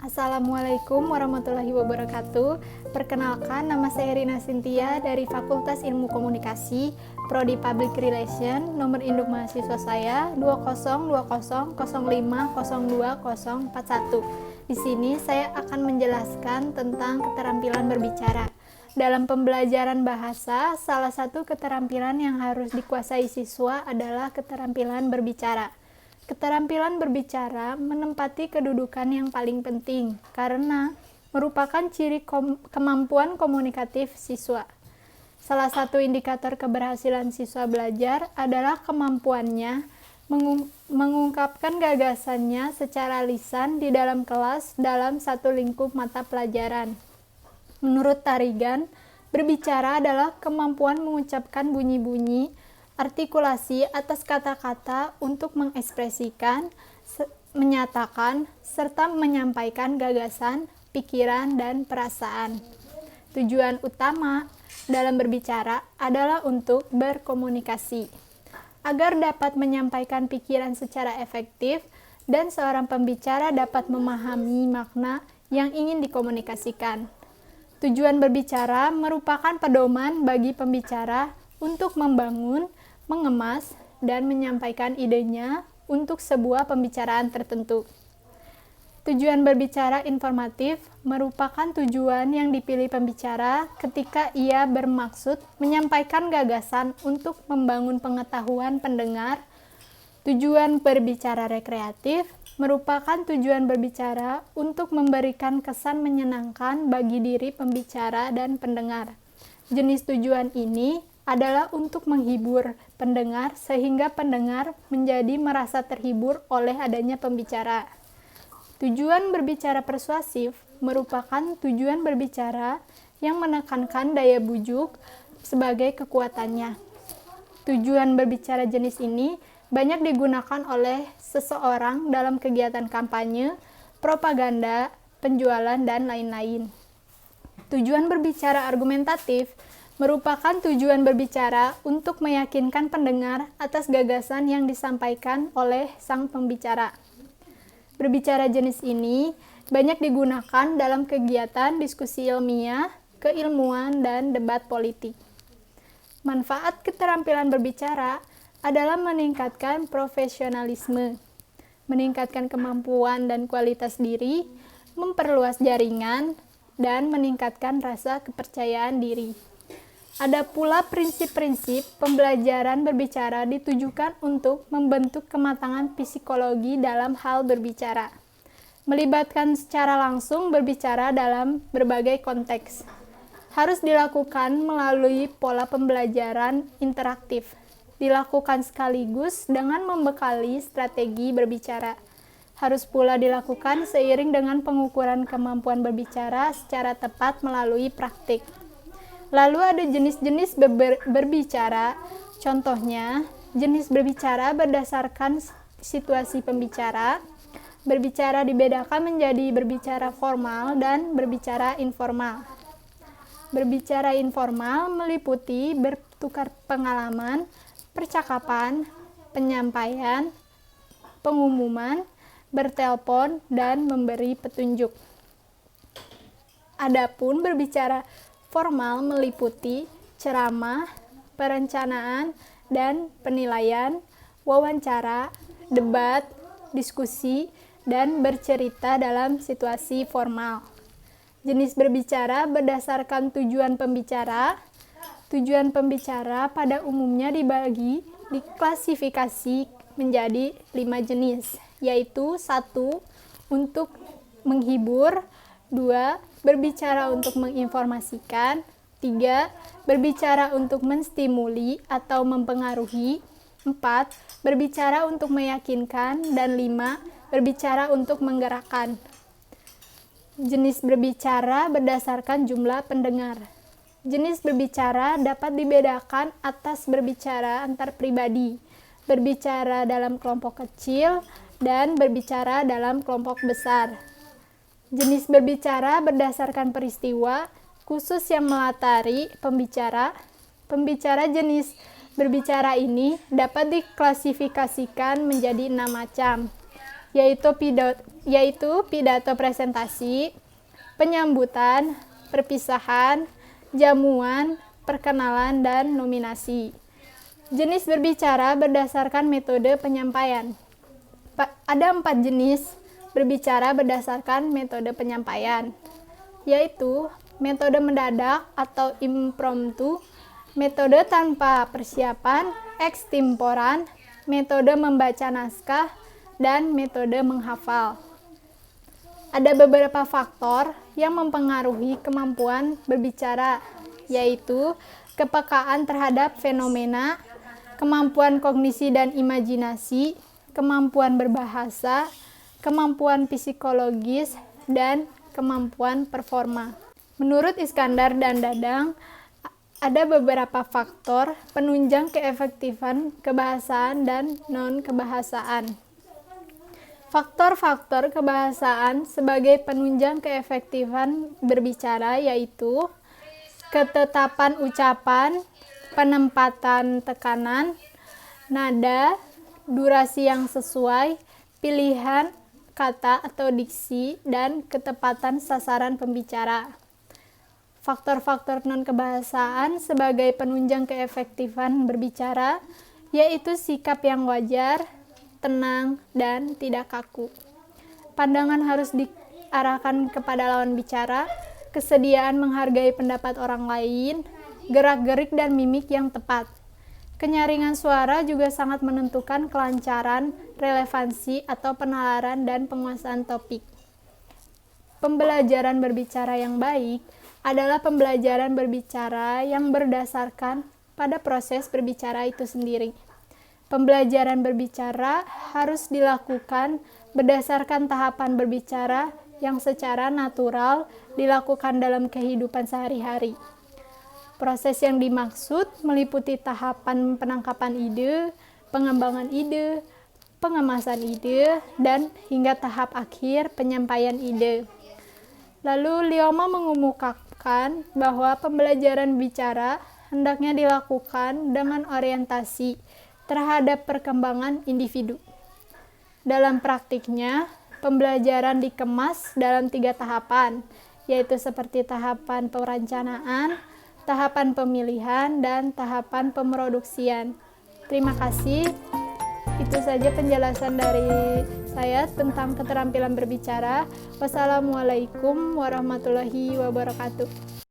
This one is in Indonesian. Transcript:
Assalamualaikum warahmatullahi wabarakatuh. Perkenalkan, nama saya Rina Sintia dari Fakultas Ilmu Komunikasi, Prodi Public Relation. Nomor induk mahasiswa saya 202005020041. Di sini saya akan menjelaskan tentang keterampilan berbicara. Dalam pembelajaran bahasa, salah satu keterampilan yang harus dikuasai siswa adalah keterampilan berbicara. Keterampilan berbicara menempati kedudukan yang paling penting karena merupakan ciri kemampuan komunikatif siswa. Salah satu indikator keberhasilan siswa belajar adalah kemampuannya mengungkapkan gagasannya secara lisan di dalam kelas dalam satu lingkup mata pelajaran. Menurut Tarigan, berbicara adalah kemampuan mengucapkan bunyi-bunyi artikulasi atas kata-kata untuk mengekspresikan, menyatakan, serta menyampaikan gagasan, pikiran, dan perasaan. Tujuan utama dalam berbicara adalah untuk berkomunikasi, agar dapat menyampaikan pikiran secara efektif dan seorang pembicara dapat memahami makna yang ingin dikomunikasikan. Tujuan berbicara merupakan pedoman bagi pembicara untuk membangun, mengemas, dan menyampaikan idenya untuk sebuah pembicaraan tertentu. Tujuan berbicara informatif merupakan tujuan yang dipilih pembicara ketika ia bermaksud menyampaikan gagasan untuk membangun pengetahuan pendengar. Tujuan berbicara rekreatif merupakan tujuan berbicara untuk memberikan kesan menyenangkan bagi diri pembicara dan pendengar. Jenis tujuan ini adalah untuk menghibur pendengar sehingga pendengar menjadi merasa terhibur oleh adanya pembicara. Tujuan berbicara persuasif merupakan tujuan berbicara yang menekankan daya bujuk sebagai kekuatannya. Tujuan berbicara jenis ini banyak digunakan oleh seseorang dalam kegiatan kampanye, propaganda, penjualan, dan lain-lain. Tujuan berbicara argumentatif merupakan tujuan berbicara untuk meyakinkan pendengar atas gagasan yang disampaikan oleh sang pembicara. Berbicara jenis ini banyak digunakan dalam kegiatan diskusi ilmiah, keilmuan, dan debat politik. Manfaat keterampilan berbicara adalah meningkatkan profesionalisme, meningkatkan kemampuan dan kualitas diri, memperluas jaringan, dan meningkatkan rasa kepercayaan diri. Ada pula prinsip-prinsip pembelajaran berbicara ditujukan untuk membentuk kematangan psikologi dalam hal berbicara, melibatkan secara langsung berbicara dalam berbagai konteks. Harus dilakukan melalui pola pembelajaran interaktif, dilakukan sekaligus dengan membekali strategi berbicara. Harus pula dilakukan seiring dengan pengukuran kemampuan berbicara secara tepat melalui praktik. Lalu ada jenis-jenis berbicara, contohnya jenis berbicara berdasarkan situasi pembicara. Berbicara dibedakan menjadi berbicara formal dan berbicara informal. Berbicara informal meliputi bertukar pengalaman, percakapan, penyampaian, pengumuman, bertelepon, dan memberi petunjuk. Adapun berbicara formal meliputi ceramah, perencanaan, dan penilaian, wawancara, debat, diskusi, dan bercerita dalam situasi formal. Jenis berbicara berdasarkan tujuan pembicara. Tujuan pembicara pada umumnya diklasifikasi menjadi 5 jenis, yaitu 1. Untuk menghibur, 2. Berbicara untuk menginformasikan, 3. Berbicara untuk menstimuli atau mempengaruhi, 4. Berbicara untuk meyakinkan, dan 5. Berbicara untuk menggerakkan. Jenis berbicara berdasarkan jumlah pendengar. Jenis berbicara dapat dibedakan atas berbicara antar pribadi, berbicara dalam kelompok kecil, dan berbicara dalam kelompok besar. Jenis berbicara berdasarkan peristiwa khusus yang melatari pembicara. Pembicara jenis berbicara ini dapat diklasifikasikan menjadi 6 macam, yaitu yaitu pidato presentasi, penyambutan, perpisahan, jamuan, perkenalan, dan nominasi. Jenis berbicara berdasarkan metode penyampaian. Ada 4 jenis berbicara berdasarkan metode penyampaian, yaitu metode mendadak atau impromptu, metode tanpa persiapan, ekstemporan, metode membaca naskah, dan metode menghafal. Ada beberapa faktor yang mempengaruhi kemampuan berbicara, yaitu kepekaan terhadap fenomena, kemampuan kognisi dan imajinasi, kemampuan berbahasa, kemampuan psikologis, dan kemampuan performa. Menurut Iskandar dan Dadang, ada beberapa faktor penunjang keefektifan kebahasaan dan non-kebahasaan. Faktor-faktor kebahasaan sebagai penunjang keefektifan berbicara yaitu ketetapan ucapan, penempatan tekanan, nada, durasi yang sesuai, pilihan kata atau diksi, dan ketepatan sasaran pembicara. Faktor-faktor non-kebahasaan sebagai penunjang keefektifan berbicara yaitu sikap yang wajar, tenang, dan tidak kaku. Pandangan harus diarahkan kepada lawan bicara, kesediaan menghargai pendapat orang lain, gerak-gerik dan mimik yang tepat. Kenyaringan suara juga sangat menentukan kelancaran, relevansi, atau penalaran dan penguasaan topik. Pembelajaran berbicara yang baik adalah pembelajaran berbicara yang berdasarkan pada proses berbicara itu sendiri. Pembelajaran berbicara harus dilakukan berdasarkan tahapan berbicara yang secara natural dilakukan dalam kehidupan sehari-hari. Proses yang dimaksud meliputi tahapan penangkapan ide, pengembangan ide, pengemasan ide, dan hingga tahap akhir penyampaian ide. Lalu Lyoma mengemukakan bahwa pembelajaran bicara hendaknya dilakukan dengan orientasi terhadap perkembangan individu. Dalam praktiknya, pembelajaran dikemas dalam 3 tahapan, yaitu seperti tahapan perencanaan, tahapan pemilihan, dan tahapan pemroduksian. Terima kasih. Itu saja penjelasan dari saya tentang keterampilan berbicara. Wassalamualaikum warahmatullahi wabarakatuh.